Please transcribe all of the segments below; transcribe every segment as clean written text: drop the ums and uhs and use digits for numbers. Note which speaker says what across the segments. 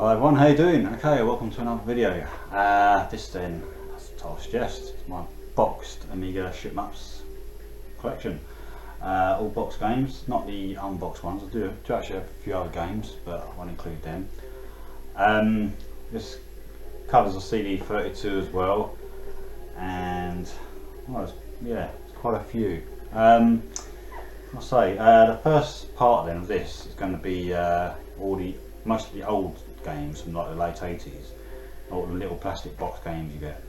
Speaker 1: Hi everyone, how you doing? Okay, welcome to another video. This then, as the title suggests, is my boxed Amiga Shmups collection. All boxed games, not the unboxed ones. I do actually have a few other games, but I won't include them. This covers a CD32 as well, and well, it's quite a few. I'll say the first part then of this is going to be most of the old games from like the late 80s, all the little plastic box games you get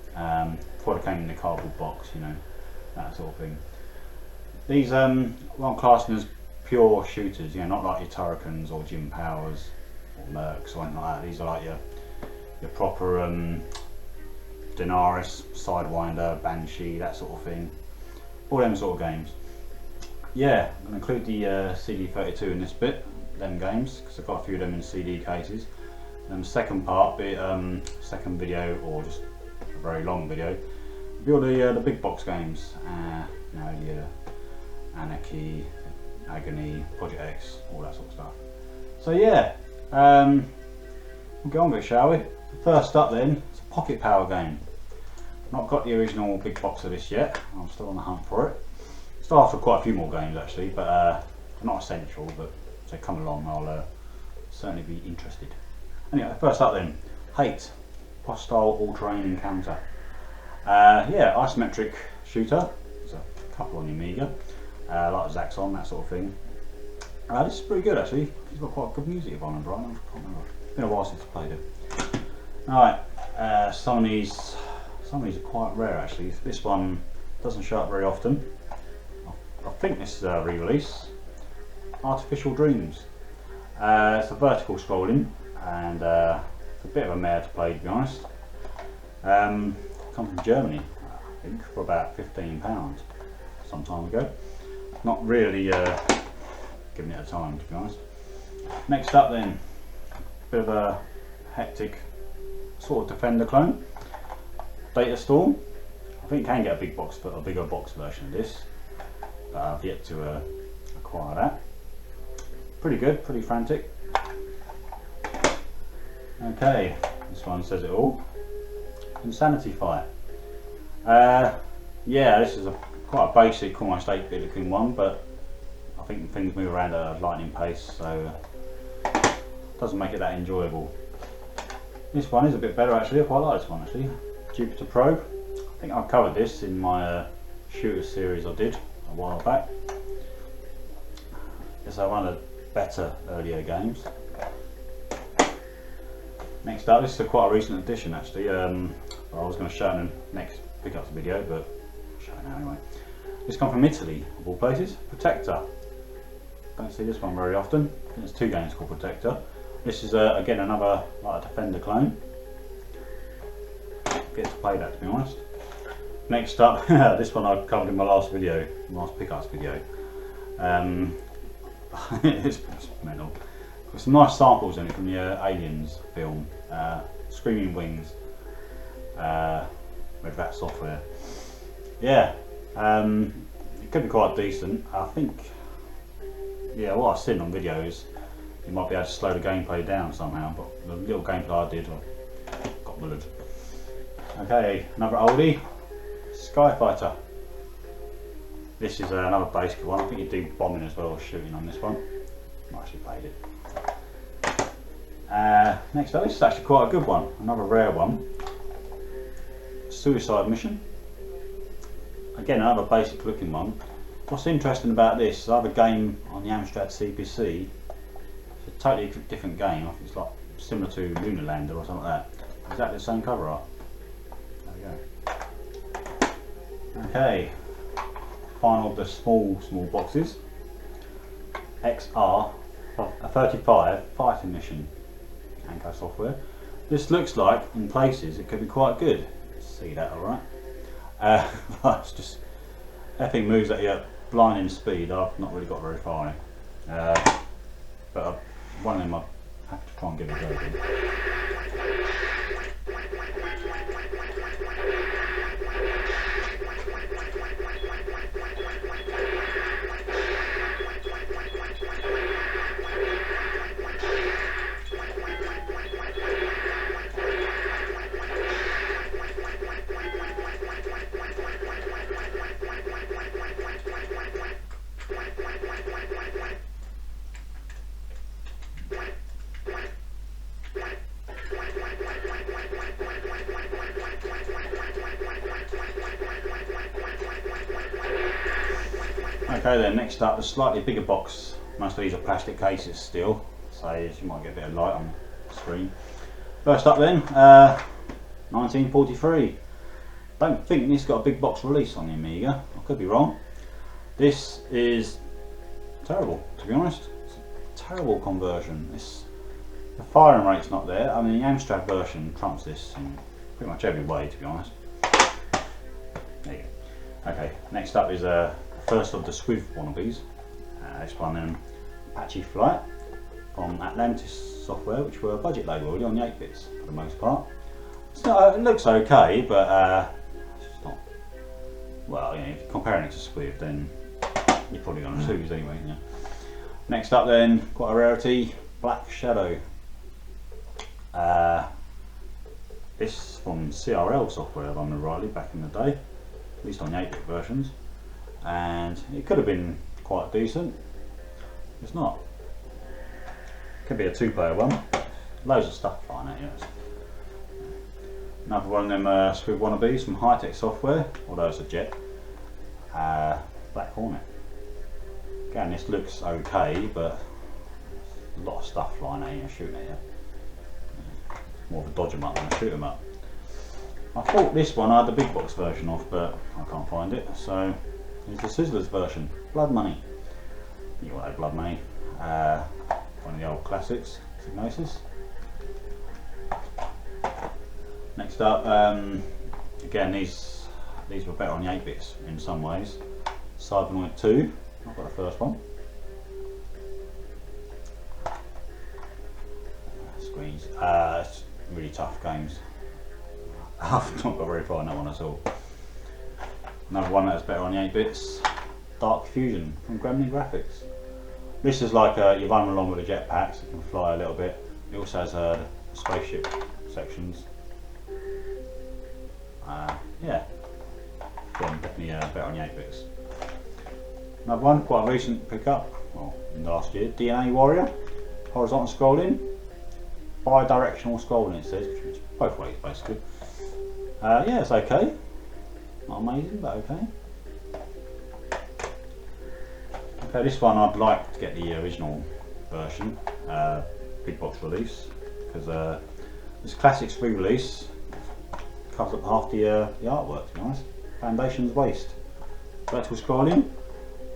Speaker 1: before they came in the cardboard box, you know, that sort of thing. These what I'm classing as pure shooters, you know, not like your Turricans or Jim Powers or Mercs or anything like that. These are like your proper Banaras, Sidewinder, Banshee, that sort of thing, all them sort of games. Yeah, I'm going to include the CD32 in this bit, them games, because I've got a few of them in CD cases. And the second part, be it second video or just a very long video, be all the big box games, you know, your Anarchy, Agony, Project X, all that sort of stuff. So yeah, we'll get on with it, shall we? First up then, it's a Pocket Power game. I've not got the original big box of this yet, I'm still on the hunt for it. Still after quite a few more games actually, but not essential, but if they come along I'll certainly be interested. Anyway, first up then, Hate, Hostile All-Terrain Encounter. Yeah, isometric shooter. There's a couple on the Amiga, like Zaxxon, that sort of thing. This is pretty good actually. It's got quite good music if I remember right. I can't remember. It's been a while since I played it. Alright, some of these are quite rare actually. This one doesn't show up very often. I think this is a re-release. Artificial Dreams. It's a vertical scrolling, and it's a bit of a mare to play, to be honest. Comes from Germany, I think, for about £15 some time ago. Not really giving it a time, to be honest. Next up then, a bit of a hectic sort of Defender clone, Data Storm. I think you can get a bigger box version of this, but I've yet to acquire that. Pretty good, pretty frantic. Okay, this one says it all. Insanity Fire. Yeah, this is quite a basic, almost 8-bit looking one, but I think things move around at a lightning pace, so doesn't make it that enjoyable. This one is a bit better actually. I quite like this one actually. Jupiter Probe. I think I've covered this in my shooter series I did a while back. It's one of the better earlier games. Next up, this is quite a recent addition actually. I was going to show it in the next pickups video, but I'll show it now anyway. This comes from Italy, of all places. Protector. Don't see this one very often. I think there's two games called Protector. This is again another like a Defender clone. Get to play that, to be honest. Next up, this one I covered in my last video, last pickups video. It's mental. Got some nice samples in it from the Aliens film, Screaming Wings, Red Rat Software. Yeah, it could be quite decent. I think, yeah, what I've seen on videos, you might be able to slow the gameplay down somehow, but the little gameplay I did, I got mullered. Okay, another oldie, Skyfighter. This is another basic one. I think you do bombing as well, or shooting on this one. I actually played it. Next up, this is actually quite a good one, another rare one. Suicide Mission. Again, another basic looking one. What's interesting about this, I have a game on the Amstrad CPC. It's a totally different game. I think it's like similar to Lunar Lander or something like that. Exactly the same cover art. There we go. Okay, final of the small boxes. XR, a 35 fighting mission. Anko software. This looks like, in places, it could be quite good. See that, alright? It's just, everything moves at your blinding speed. I've not really got very far in it. But one of them I have to try and give it a go. Okay then, next up, a slightly bigger box. Most of these are plastic cases still, so you might get a bit of light on the screen. First up then, 1943. Don't think this got a big box release on the Amiga, I could be wrong. This is terrible, to be honest. It's a terrible conversion. The firing rate's not there. I mean, the Amstrad version trumps this in pretty much every way, to be honest. There you go. Okay, next up is first of the Swiv wannabes. This one then, Apache Flight from Atlantis Software, which were a budget label really on the 8-bits for the most part. So, it looks okay, but it's not. Well, you know, if you're comparing it to Swiv, then you're probably going to lose anyway. Yeah. Next up then, quite a rarity, Black Shadow. This from CRL Software, if I remember rightly, back in the day, at least on the 8-bit versions. And it could have been quite decent. It's not. Could be a 2-player one. Loads of stuff flying at you. Another one of them Swiv wannabes from High-Tech Software, although it's a jet. Black Hornet. Again, this looks okay, but a lot of stuff flying at you and shooting at you. More of a dodge 'em up than a shoot 'em up. I thought this one I had the big box version of, but I can't find it. So here's the Sizzlers version, Blood Money. You want Blood Money? One of the old classics, Psygnosis. Next up, again these were better on the 8-bits in some ways. Cybernoid 2, I've got the first one. Screens, it's really tough games. I've not got very far in that one at all. Another one that's better on the 8-bits, Dark Fusion from Gremlin Graphics. This is like you run along with the jetpacks, you can fly a little bit. It also has spaceship sections. Yeah, definitely better on the 8-bits. Another one, quite a recent pickup, well, in the last year, DNA Warrior, horizontal scrolling, bi-directional scrolling it says, which is both ways basically. Yeah, it's okay. Not amazing, but okay. Okay, this one I'd like to get the original version, big box release, because this Classics re-release covers up half the artwork, to be honest. Foundation's waste. Vertical scrolling,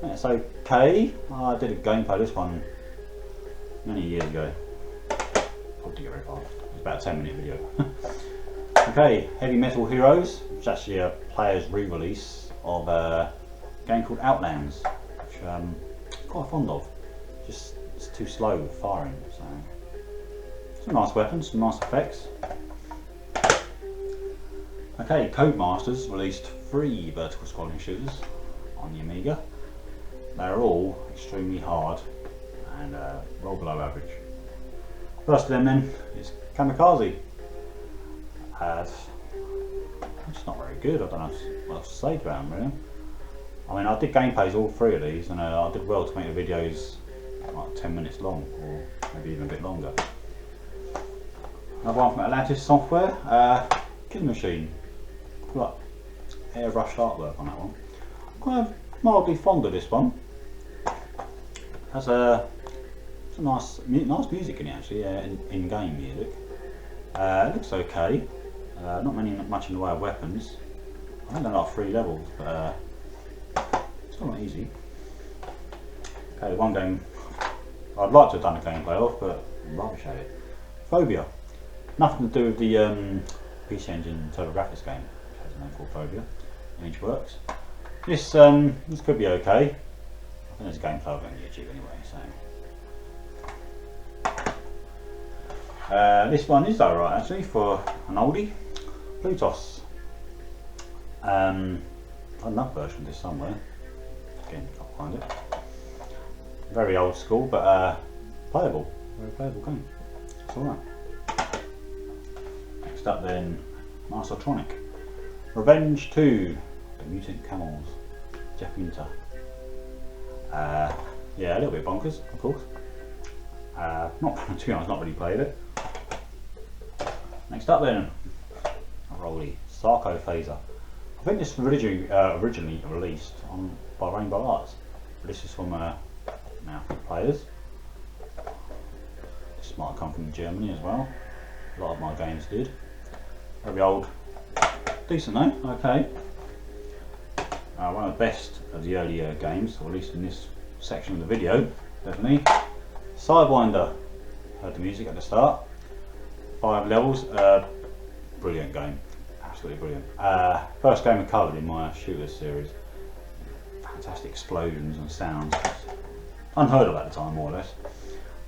Speaker 1: it's okay. I did a gameplay this one many years ago. Probably didn't get very far. It was about a 10-minute video. Okay, Heavy Metal Heroes, which is actually a player's re-release of a game called Outlands, which I'm quite fond of. Just it's too slow with firing, so some nice weapons, some nice effects. Okay, Codemasters released 3 vertical scrolling shooters on the Amiga. They're all extremely hard and well below average. First of them then is Kamikaze. It's not very good, I don't know what else to say about them really. I mean, I did gameplays all 3 of these, and I did well to make the videos like 10 minutes long, or maybe even a bit longer. Another one from Atlantis Software, Killing Machine. Like airbrushed artwork on that one. I'm kind of mildly fond of this one. Has a nice music in it actually, in-game music. It looks okay. Not much in the way of weapons. I think they're like 3 levels, but it's not easy. Okay, one game I'd like to have done a gameplay of, but I'm rubbish at it. Phobia. Nothing to do with the PC Engine TurboGrafx game, which has a name called Phobia. Image works. This could be okay. I think there's a gameplay of it on YouTube anyway. So this one is alright actually for an oldie. Plutos. Another version of this somewhere. Again, can't find it. Very old school, but playable. Very playable game. It's alright. Next up then, Mastertronic. Revenge 2. The Mutant Camels. Jeff Minter. Yeah, a little bit bonkers, of course. Not to be honest, not really played it. Next up then, a Rolly Sarco Phaser. I think this was originally released by Rainbow Arts, but this is from now players. This might have come from Germany as well. A lot of my games did. Very old, decent though. Okay. One of the best of the earlier games, or at least in this section of the video, definitely. Sidewinder. Heard the music at the start. 5 levels. Brilliant game. Absolutely brilliant. First game I covered in my shooters series. Fantastic explosions and sounds. Unheard of at the time, more or less.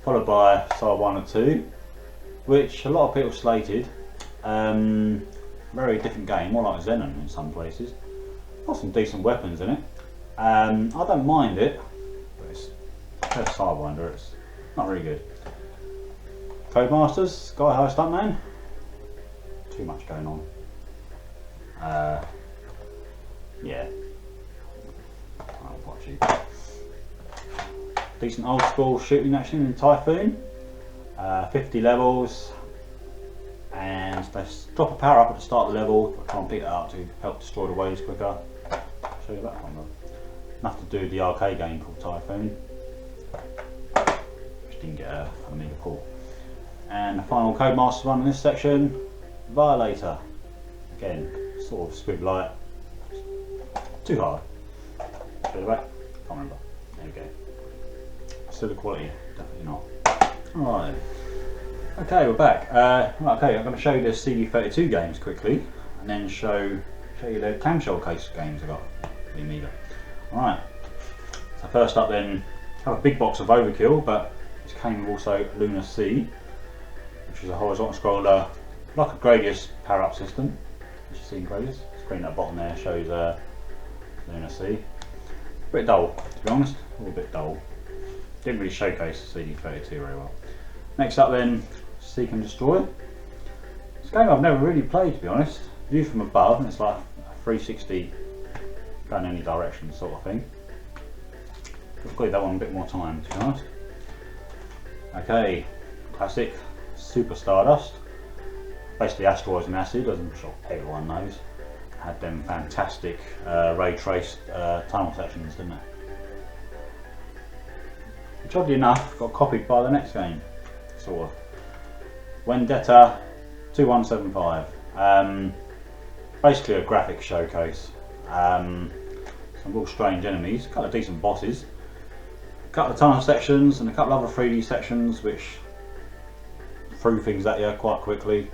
Speaker 1: Followed by Sidewinder 2, which a lot of people slated. Very different game, more like Xenon in some places. Got some decent weapons in it. I don't mind it, but it's Sidewinder, it's not really good. Codemasters, Sky High Stuntman. Too much going on. Yeah. I'll watch you. Decent old school shooting action in Typhoon. 50 levels. And they drop a power up at the start of the level, but try and pick it up to help destroy the waves quicker. I'll show you that one though. Nothing to do with the arcade game called Typhoon, which didn't get an Amiga port. And the final Codemasters one in this section, Violator. Again, sort of squib light. Too hard. Show you back? Can't remember. There we go. Still the quality, definitely not. Alright. Okay, we're back. Okay, I'm going to show you the CD32 games quickly, and then show you the clamshell case games I got for the Amiga. Alright, so first up then, I have a big box of Overkill, but this came with also Lunar Sea, which is a horizontal scroller, like a Gradius power-up system, which you see in Gradius. The screen at the bottom there shows Lunar Sea. A bit dull, to be honest, a little bit dull. Didn't really showcase the CD32 very well. Next up then, Seek and Destroy. It's a game I've never really played, to be honest. Viewed from above, and it's like a 360 going in any direction sort of thing. I've got that one a bit more time, to be honest. Okay, classic Super Stardust. Basically Asteroids and Acid, as I'm sure everyone knows. Had them fantastic ray traced tunnel sections, didn't it? Which oddly enough got copied by the next game, sort of. Vendetta 2175. Basically a graphics showcase. Some real strange enemies, a couple of decent bosses, a couple of tunnel sections and a couple of other 3D sections which threw things at you quite quickly.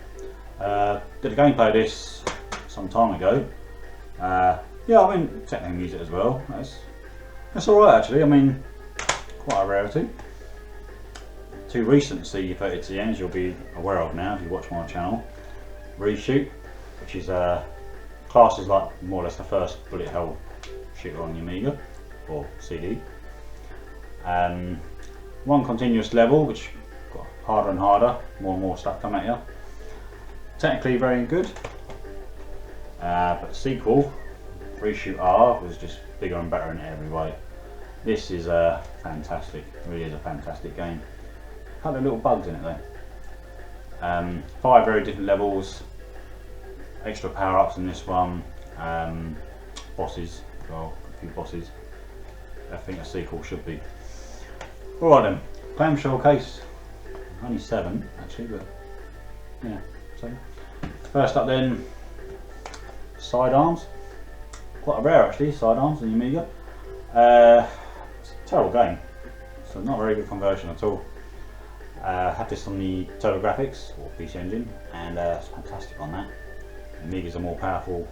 Speaker 1: Did a gameplay of this some time ago. Yeah, I mean, technically use it as well. That's alright actually, I mean, quite a rarity. 2 recent CD32s you'll be aware of now if you watch my channel. Reshoot, which is classed as like more or less the first bullet hell shooter on the Amiga or CD. One continuous level which got harder and harder, more and more stuff coming at you. Technically very good, but sequel, reshoot R was just bigger and better in every way. This is fantastic, really is a fantastic game. A couple of little bugs in it though. 5 very different levels, extra power-ups in this one, bosses, well, a few bosses. I think a sequel should be. Alright then, clamshell case, only 7 actually, but yeah, 7. First up then, Sidearms. Quite a rare actually, Sidearms on the Amiga. It's a terrible game, so not a very good conversion at all. Had this on the TurboGrafx or PC Engine, and it's fantastic on that. The Amiga's a more powerful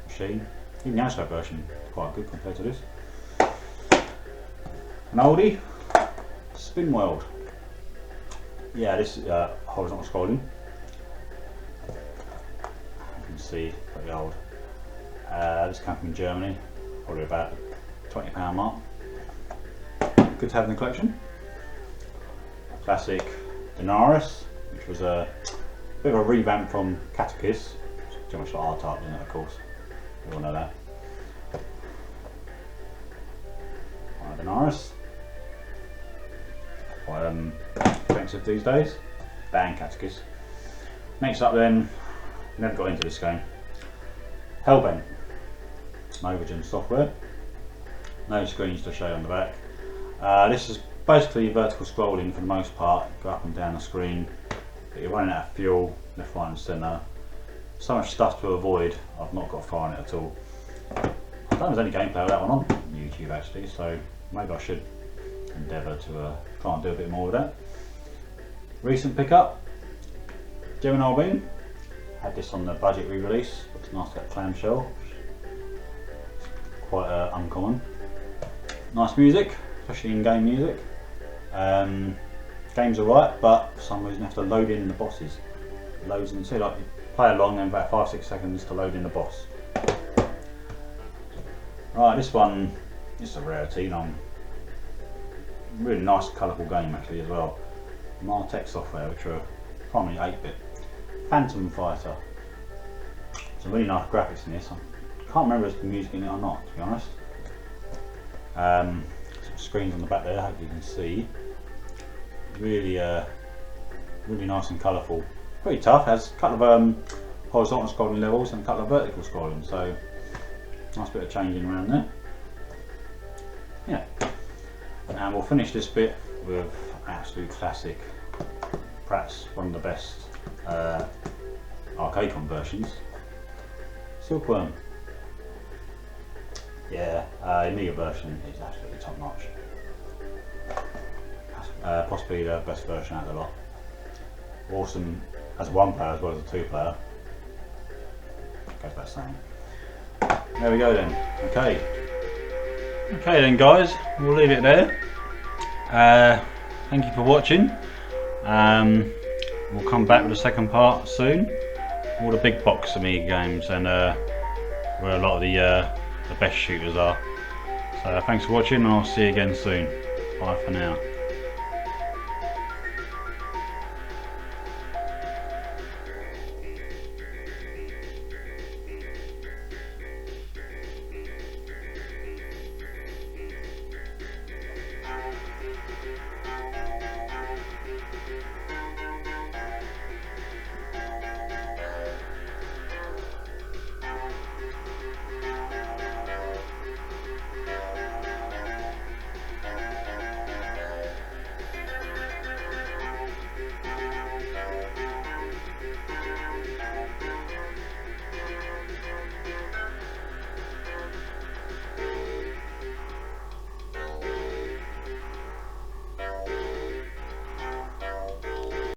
Speaker 1: machine. Even the Amstrad version is quite good compared to this. An oldie, Spin World. Yeah, this is horizontal scrolling. You can see, pretty old. This comes from Germany, probably about £20 mark. Good to have in the collection. Classic Banaras, which was a bit of a revamp from Catechis. Too much like R-Type, isn't it, of course. We all know that. Banaras. Quite expensive these days. Ban Catechis. Next up then, never got into this game. Hellbent. Novagen software. No screens to show on the back. This is basically vertical scrolling for the most part. Go up and down the screen, but you're running out of fuel left, right and centre. So much stuff to avoid. I've not got far in it at all. I don't know if there's any gameplay of that one on YouTube actually, so maybe I should endeavour to try and do a bit more with that. Recent pickup, Gemini Bean. Had this on the budget re-release. It's nice to get clamshell. Quite uncommon. Nice music, especially in-game music. Game's alright, but for some reason you have to load in the bosses. It loads in, so like you play along and about 5-6 seconds to load in the boss. Right, this one is a rarity. Really nice, colourful game actually as well. Martech software, which are primarily 8-bit. Phantom Fighter. Some really nice graphics in this. I can't remember if there's music in it or not, to be honest. Some screens on the back there, I hope you can see. Really, really nice and colourful. Pretty tough. Has a couple of horizontal scrolling levels and a couple of vertical scrolling, so nice bit of changing around there. Yeah. And we'll finish this bit with absolute classic, perhaps one of the best arcade conversions. Silkworm. Yeah, Amiga version is absolutely top notch. Possibly the best version out of the lot. Awesome as a 1-player as well as a 2-player. Goes without saying. There we go then. Okay. Okay then guys, we'll leave it there. Thank you for watching. We'll come back with the second part soon. All the big box Amiga games and where a lot of the best shooters are. So thanks for watching and I'll see you again soon. Bye for now.